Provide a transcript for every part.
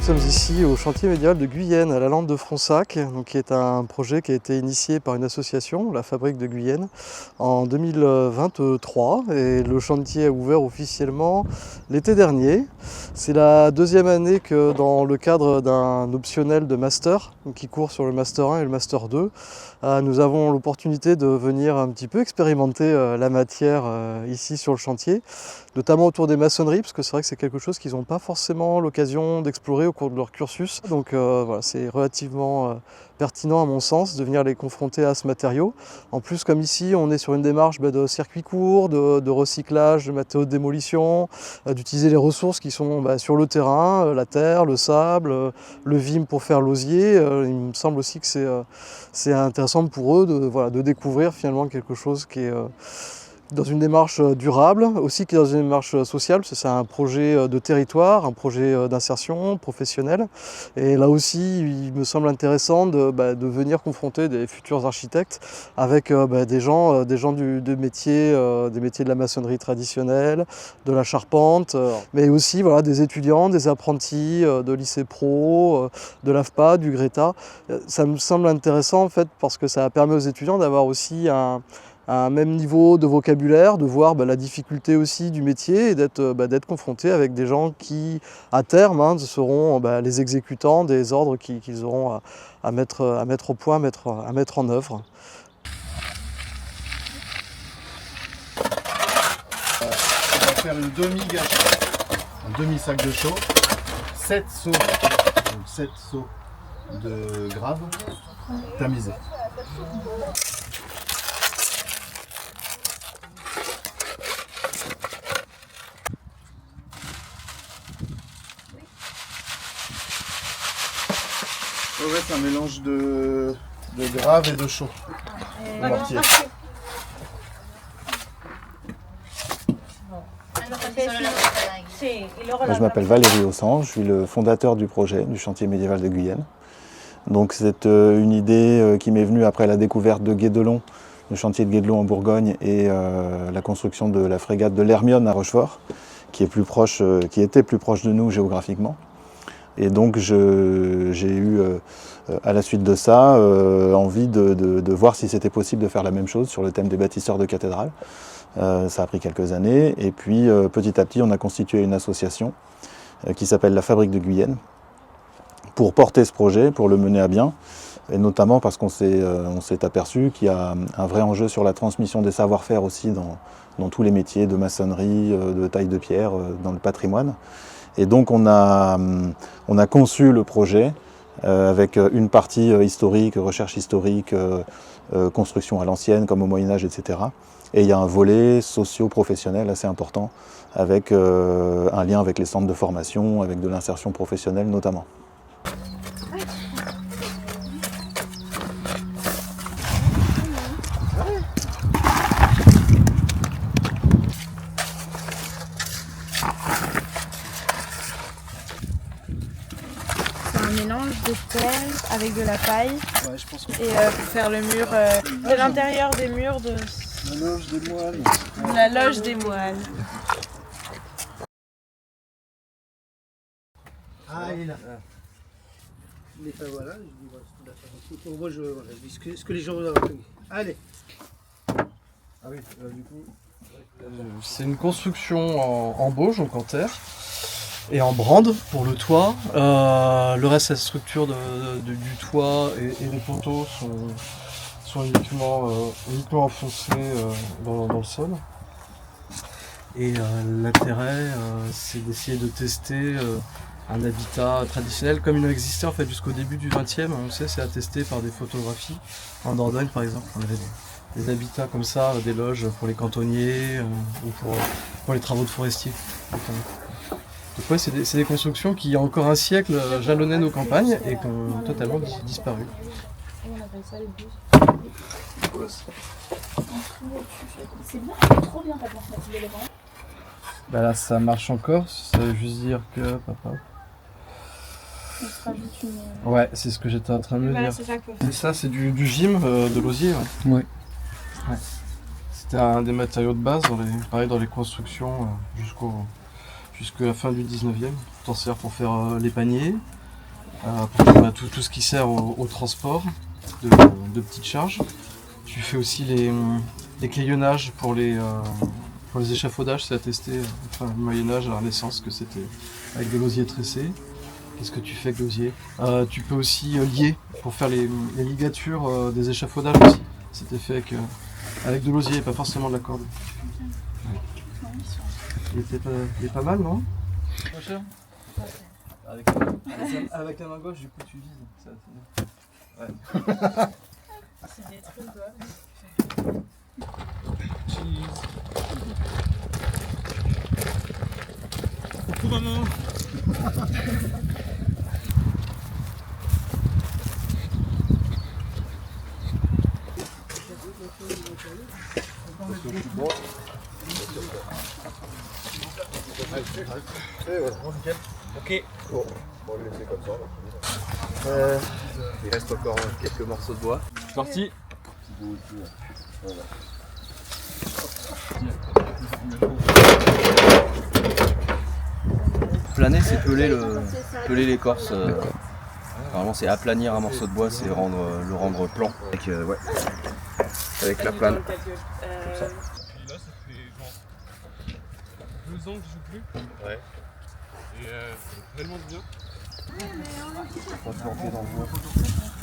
sommes ici au chantier médiéval de Guyenne, à la Lande de Fronsac, donc qui est un projet qui a été initié par une association, la Fabrique de Guyenne, en 2023. Et le chantier a ouvert officiellement l'été dernier. C'est la deuxième année que dans le cadre d'un optionnel de master, qui court sur le master 1 et le master 2, nous avons l'opportunité de venir un petit peu expérimenter la matière ici sur le chantier, notamment autour des maçonneries, parce que c'est vrai que c'est quelque chose qu'ils n'ont pas forcément l'occasion d'explorer au cours de leur cursus. Donc voilà, c'est relativement pertinent à mon sens de venir les confronter à ce matériau. En plus, comme ici, on est sur une démarche de circuit court, de recyclage, de matériaux de démolition, d'utiliser les ressources qui sont sur le terrain, la terre, le sable, le vime pour faire l'osier. Il me semble aussi que c'est intéressant pour eux de découvrir finalement quelque chose qui est dans une démarche durable, aussi qui est dans une démarche sociale, parce que c'est un projet de territoire, un projet d'insertion professionnelle. Et là aussi, il me semble intéressant de venir confronter des futurs architectes avec des gens des métiers de la maçonnerie traditionnelle, de la charpente, mais aussi voilà, des étudiants, des apprentis de lycée pro, de l'AFPA, du Greta. Ça me semble intéressant en fait parce que ça permet aux étudiants d'avoir aussi un même niveau de vocabulaire, de voir la difficulté aussi du métier et d'être confronté avec des gens qui, à terme, seront les exécutants des ordres qu'ils auront à mettre au point, à mettre en œuvre. On va faire une demi-gâchette, un demi-sac de chaux, 7 seaux de grave tamisés. Ouais, c'est un mélange de grave et de chaux. De mortier. Je m'appelle Valérie Ossan, je suis le fondateur du projet du chantier médiéval de Guyenne. Donc c'est une idée qui m'est venue après la découverte de Guédelon, le chantier de Guédelon en Bourgogne et la construction de la frégate de l'Hermione à Rochefort, qui était plus proche de nous géographiquement. Et donc j'ai eu, à la suite de ça, envie de voir si c'était possible de faire la même chose sur le thème des bâtisseurs de cathédrales. Ça a pris quelques années et puis petit à petit on a constitué une association qui s'appelle la Fabrique de Guyenne pour porter ce projet, pour le mener à bien. Et notamment parce qu'on s'est aperçu qu'il y a un vrai enjeu sur la transmission des savoir-faire aussi dans tous les métiers de maçonnerie, de taille de pierre, dans le patrimoine. Et donc on a conçu le projet avec une partie historique, recherche historique, construction à l'ancienne comme au Moyen-Âge, etc. Et il y a un volet socio-professionnel assez important avec un lien avec les centres de formation, avec de l'insertion professionnelle notamment. Mélange de terre avec de la paille, Ouais, je pense que et pour faire le mur de l'intérieur des murs de la loge des moines. la loge des moines. Ah, il est là. Il est là, voilà. Je dis, voilà, c'est la faire. Moi, je dis ce que les gens ont appris. Allez. Ah oui, du coup, c'est une construction en bauge, donc en terre, et en brande pour le toit. Le reste de la structure du toit et des poteaux sont uniquement enfoncés dans le sol. Et l'intérêt, c'est d'essayer de tester un habitat traditionnel comme il existait en fait jusqu'au début du XXe. On sait, c'est attesté par des photographies. En Dordogne, par exemple, on avait des habitats comme ça, des loges pour les cantonniers ou pour les travaux de forestiers. Donc ouais, c'est des constructions qui, il y a encore un siècle, jalonnaient nos campagnes et qui ont totalement disparu. On appelle ça les bus. C'est bien, c'est trop bien ta planche de l'élément. Bah là, ça marche encore, ça veut juste dire que papa. On se rajoute une. Ouais, c'est ce que j'étais en train de me Voilà, dire. c'est ça qu'il faut Et ça, c'est du gym, de l'osier. Ouais. C'était un des matériaux de base, pareil dans les constructions jusqu'à la fin du 19e. Tu t'en sers pour faire les paniers, pour faire tout ce qui sert au transport de petites charges. Tu fais aussi les crayonnages pour les échafaudages, c'est attesté, enfin le Moyen-Âge, à la Renaissance, que c'était avec de l'osier tressé. Qu'est-ce que tu fais avec l'osier? Tu peux aussi lier pour faire les ligatures des échafaudages aussi. C'était fait avec de l'osier, pas forcément de la corde. Ouais. Il est pas mal, non? Pas cher. Avec la main gauche, du coup, tu vises. Ouais. C'est des trucs, Coucou maman. Ok. Bon, on va le laisser comme ça. Il reste encore quelques morceaux de bois. C'est parti. Planer, c'est peler l'écorce. Normalement, c'est aplanir un morceau de bois, c'est le rendre plan. Avec la plane. Comme ça. Là, ça fait genre 2 ans que je joue plus. Ouais. Et c'est tellement bien. On va planter dans le bois.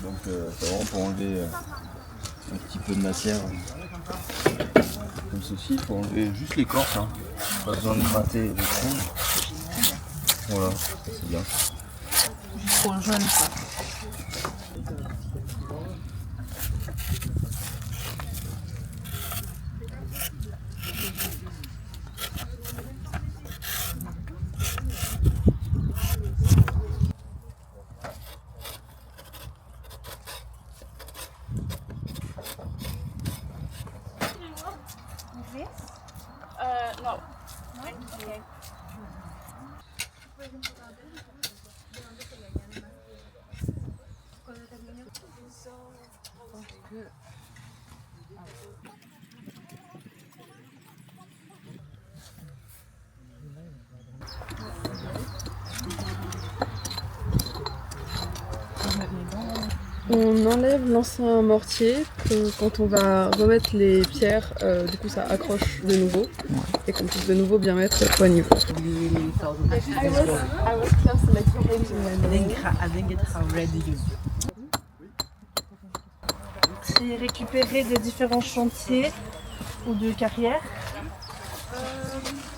Donc, c'est vraiment pour enlever un petit peu de matière. Comme ceci, il faut enlever juste l'écorce. Hein. Pas besoin de gratter les trous. Voilà, c'est bien. Pour le jaune, ça. Non. Okay. On enlève l'ancien mortier quand on va remettre les pierres, du coup ça accroche de nouveau et qu'on puisse de nouveau bien mettre au niveau. C'est récupérer des différents chantiers ou de carrières.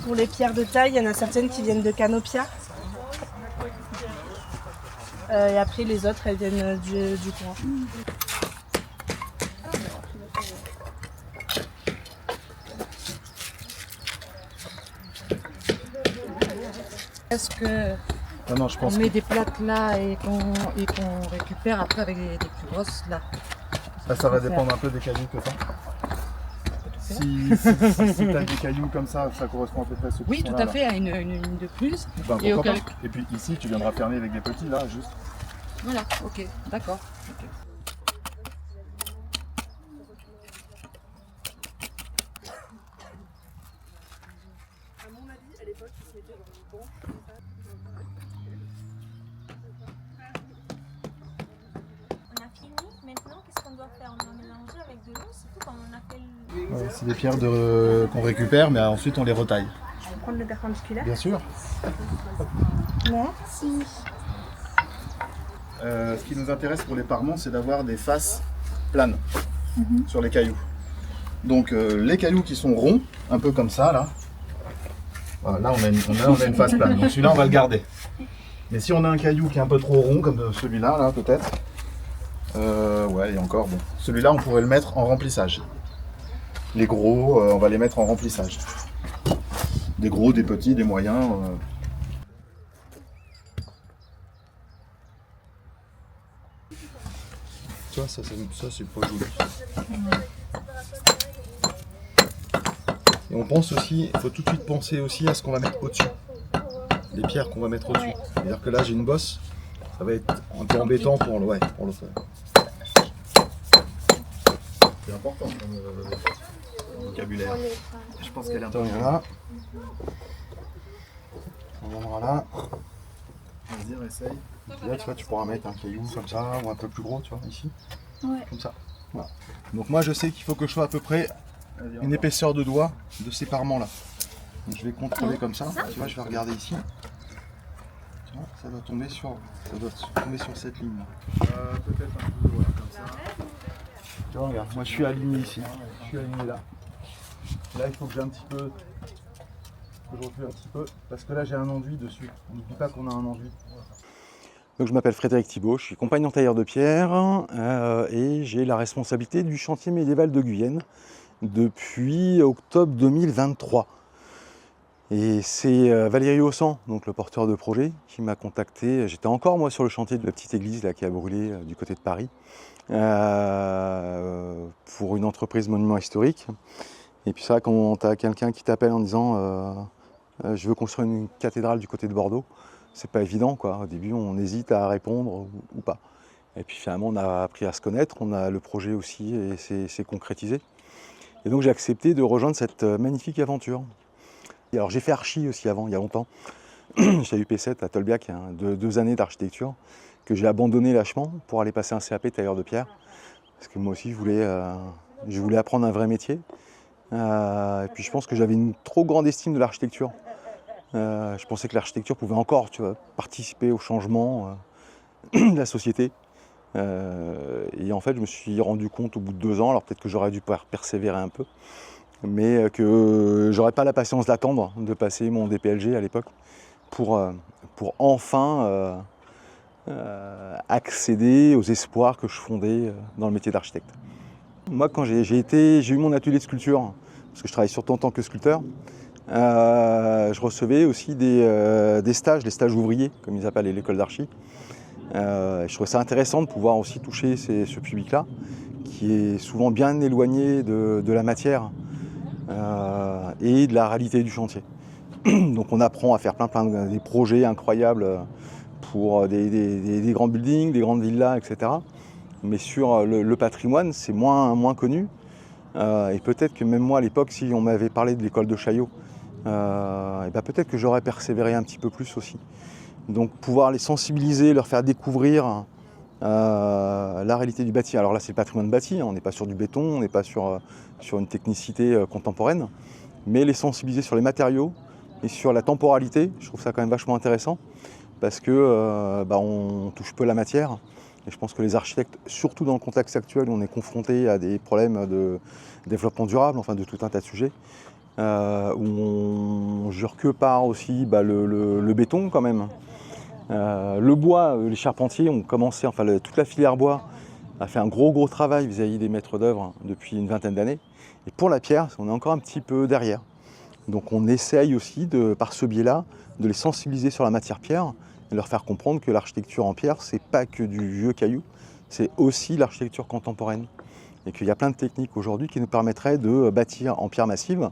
Pour les pierres de taille, il y en a certaines qui viennent de Canopia. Et après les autres, elles viennent du coin. Est-ce que Non, je pense on met des plaques là et qu'on récupère après avec des plus grosses là? ça va dépendre un peu des cailloux que t'as. Si t'as des cailloux comme ça correspond à peu près à ce Oui, tout à fait, à une de plus. Ben, Et pourquoi pas. Et puis ici, tu viendras fermer avec des petits, là, juste. Voilà, ok, d'accord. Okay. À mon avis, à l'époque, ils se mettaient dans le banc. On a fini. Maintenant, qu'est-ce qu'on doit faire? On doit mélanger avec de l'eau, c'est tout comme on a fait Ouais, c'est des pierres qu'on récupère, mais ensuite on les retaille. Je vais prendre le perpendiculaire. Bien sûr. Merci. Ce qui nous intéresse pour les parements, c'est d'avoir des faces planes sur les cailloux. Donc les cailloux qui sont ronds, un peu comme ça, là, voilà, là on a une face plane. Donc celui-là, on va le garder. Mais si on a un caillou qui est un peu trop rond, comme celui-là, là, peut-être, ouais, et encore, bon. Celui-là, on pourrait le mettre en remplissage. Les gros, on va les mettre en remplissage. Des gros, des petits, des moyens. Tu vois, ça c'est pas joli. Et on pense aussi, il faut tout de suite penser aussi à ce qu'on va mettre au-dessus. Les pierres qu'on va mettre au-dessus. C'est-à-dire que là j'ai une bosse, ça va être un peu embêtant pour le faire. C'est important comme vocabulaire. Je pense qu'elle est importante. reviendra là. Vas-y, réessaye. Là, tu vois, tu pourras mettre un caillou comme ça, ou un peu plus gros, tu vois, ici. Ouais. Comme ça. Voilà. Donc moi, je sais qu'il faut que je sois à peu près une épaisseur de doigt de ces parements-là. Donc je vais contrôler comme ça. Tu vois, je vais regarder ici. Tu vois, ça doit tomber sur cette ligne. Peut-être un peu, voilà, comme ça. Tu vois, regarde, moi je suis aligné ici. Je suis aligné là. Là, il faut que j'ai un petit peu... que je recule un petit peu, parce que là j'ai un enduit dessus. On n'oublie pas qu'on a un enduit. Donc je m'appelle Frédéric Thibault, je suis compagnon tailleur de pierre et j'ai la responsabilité du chantier médiéval de Guyenne depuis octobre 2023. Et c'est Valérie Haussan, donc le porteur de projet, qui m'a contacté. J'étais encore moi sur le chantier de la petite église là, qui a brûlé du côté de Paris pour une entreprise monument historique. Et puis ça, quand tu as quelqu'un qui t'appelle en disant je veux construire une cathédrale du côté de Bordeaux, c'est pas évident quoi. Au début on hésite à répondre ou pas. Et puis finalement on a appris à se connaître, on a le projet aussi et c'est concrétisé. Et donc j'ai accepté de rejoindre cette magnifique aventure. Et alors j'ai fait archi aussi avant, il y a longtemps. J'ai eu P7 à Tolbiac, hein, 2 années d'architecture, que j'ai abandonné lâchement pour aller passer un CAP tailleur de pierre. Parce que moi aussi je voulais apprendre un vrai métier. Et puis je pense que j'avais une trop grande estime de l'architecture. Je pensais que l'architecture pouvait encore participer au changement de la société. Et en fait, je me suis rendu compte au bout de 2 ans, alors peut-être que j'aurais dû persévérer un peu, mais que j'aurais pas la patience d'attendre de passer mon DPLG à l'époque pour enfin accéder aux espoirs que je fondais dans le métier d'architecte. Moi, quand j'ai eu mon atelier de sculpture, parce que je travaille surtout en tant que sculpteur, je recevais aussi des stages, les stages ouvriers, comme ils appellent l'école d'archi. Je trouvais ça intéressant de pouvoir aussi toucher ce public-là, qui est souvent bien éloigné de la matière et de la réalité du chantier. Donc on apprend à faire plein des projets incroyables pour des grands buildings, des grandes villas, etc. Mais sur le patrimoine, c'est moins connu. Et peut-être que même moi à l'époque, si on m'avait parlé de l'école de Chaillot, peut-être que j'aurais persévéré un petit peu plus aussi. Donc pouvoir les sensibiliser, leur faire découvrir la réalité du bâti. Alors là c'est le patrimoine bâti, hein, on n'est pas sur du béton, on n'est pas sur une technicité contemporaine, mais les sensibiliser sur les matériaux et sur la temporalité, je trouve ça quand même vachement intéressant, parce que on touche peu la matière. Et je pense que les architectes, surtout dans le contexte actuel où on est confronté à des problèmes de développement durable, enfin de tout un tas de sujets, où on jure que par aussi le béton quand même. Le bois, les charpentiers ont commencé, toute la filière bois a fait un gros travail vis-à-vis des maîtres d'œuvre depuis une 20aine d'années. Et pour la pierre, on est encore un petit peu derrière. Donc on essaye aussi, par ce biais-là, de les sensibiliser sur la matière pierre, et leur faire comprendre que l'architecture en pierre, c'est pas que du vieux caillou, c'est aussi l'architecture contemporaine. Et qu'il y a plein de techniques aujourd'hui qui nous permettraient de bâtir en pierre massive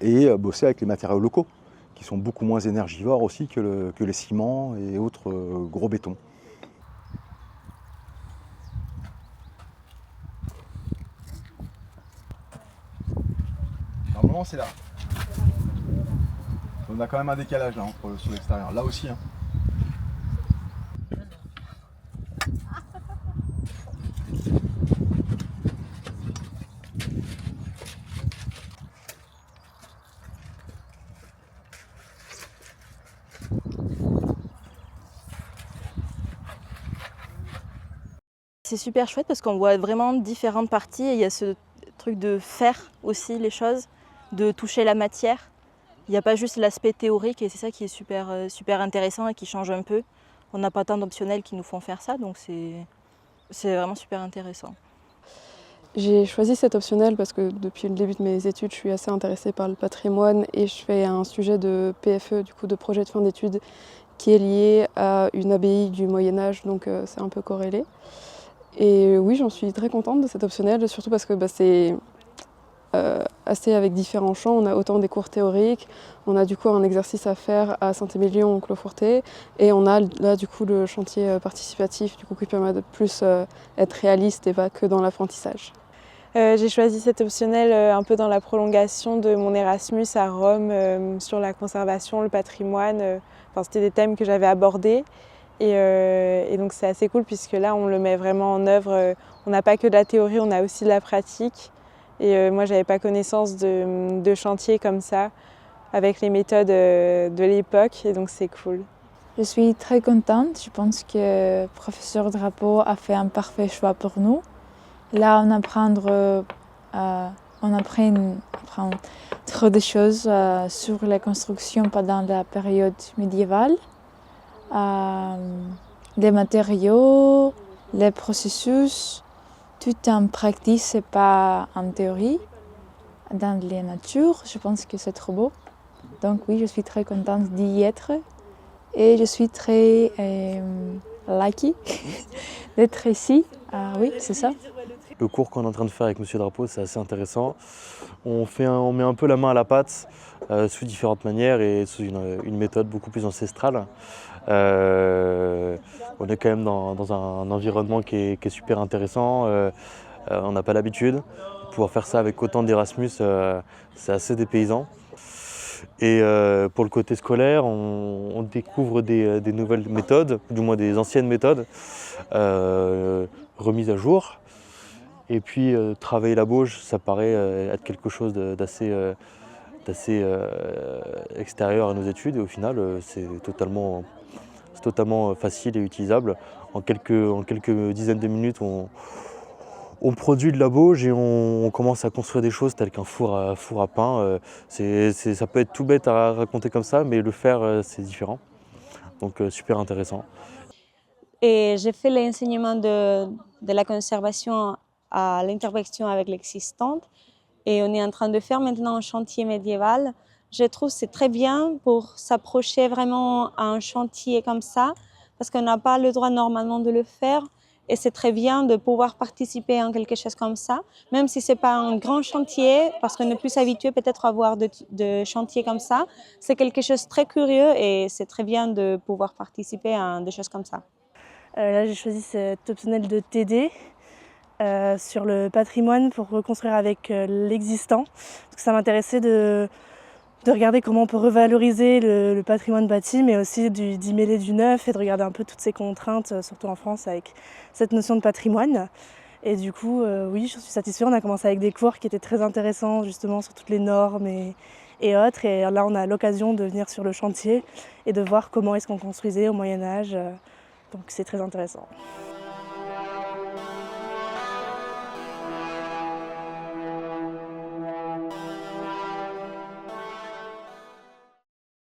et bosser avec les matériaux locaux, qui sont beaucoup moins énergivores aussi que les ciments et autres gros bétons. Normalement c'est là. On a quand même un décalage là sur l'extérieur. Là aussi. Hein. C'est super chouette parce qu'on voit vraiment différentes parties et il y a ce truc de faire aussi les choses, de toucher la matière. Il n'y a pas juste l'aspect théorique et c'est ça qui est super intéressant et qui change un peu. On n'a pas tant d'optionnels qui nous font faire ça, donc c'est vraiment super intéressant. J'ai choisi cet optionnel parce que depuis le début de mes études, je suis assez intéressée par le patrimoine et je fais un sujet de PFE, du coup de projet de fin d'études, qui est lié à une abbaye du Moyen-Âge, donc c'est un peu corrélé. Et oui, j'en suis très contente de cet optionnel, surtout parce que c'est assez avec différents champs. On a autant des cours théoriques, on a du coup un exercice à faire à Saint-Émilion, au Clos Fourté, et on a là du coup le chantier participatif du coup, qui permet de plus être réaliste et pas que dans l'apprentissage. J'ai choisi cet optionnel un peu dans la prolongation de mon Erasmus à Rome sur la conservation, le patrimoine. Enfin, c'était des thèmes que j'avais abordés. Et donc c'est assez cool puisque là on le met vraiment en œuvre. On n'a pas que de la théorie, on a aussi de la pratique. Et moi j'avais pas connaissance de chantier comme ça avec les méthodes de l'époque et donc c'est cool. Je suis très contente. Je pense que le professeur Drapeau a fait un parfait choix pour nous. Là, on apprend trop de choses sur la construction pendant la période médiévale. Les matériaux, les processus, tout en pratique, c'est pas en théorie. Dans les natures, je pense que c'est trop beau. Donc oui, je suis très contente d'y être. Et je suis très lucky d'être ici. Oui, c'est ça. Le cours qu'on est en train de faire avec M. Drapeau, c'est assez intéressant. On met un peu la main à la pâte sous différentes manières et sous une méthode beaucoup plus ancestrale. On est quand même dans un environnement qui est super intéressant. On n'a pas l'habitude. Pouvoir faire ça avec autant d'Erasmus, c'est assez dépaysant. Et pour le côté scolaire, on découvre des nouvelles méthodes, du moins des anciennes méthodes, remises à jour. Et puis travailler la bauge, ça paraît être quelque chose d'assez extérieur à nos études. Et au final, c'est totalement facile et utilisable. En quelques dizaines de minutes, on produit de la bauge et on commence à construire des choses telles qu'un four à pain. Ça peut être tout bête à raconter comme ça, mais le faire, c'est différent. Donc super intéressant. Et j'ai fait l'enseignement de la conservation à l'intervention avec l'existante. Et on est en train de faire maintenant un chantier médiéval. Je trouve que c'est très bien pour s'approcher vraiment à un chantier comme ça, parce qu'on n'a pas le droit normalement de le faire. Et c'est très bien de pouvoir participer à quelque chose comme ça, même si ce n'est pas un grand chantier, parce qu'on est plus habitué peut-être à voir de chantiers comme ça. C'est quelque chose de très curieux et c'est très bien de pouvoir participer à des choses comme ça. Là, j'ai choisi cet optionnel de TD sur le patrimoine pour reconstruire avec l'existant. Parce que ça m'intéressait de regarder comment on peut revaloriser le patrimoine bâti, mais aussi d'y mêler du neuf et de regarder un peu toutes ces contraintes, surtout en France, avec cette notion de patrimoine. Et du coup, oui, je suis satisfaite. On a commencé avec des cours qui étaient très intéressants, justement, sur toutes les normes et autres. Et là, on a l'occasion de venir sur le chantier et de voir comment est-ce qu'on construisait au Moyen-Âge. Donc c'est très intéressant.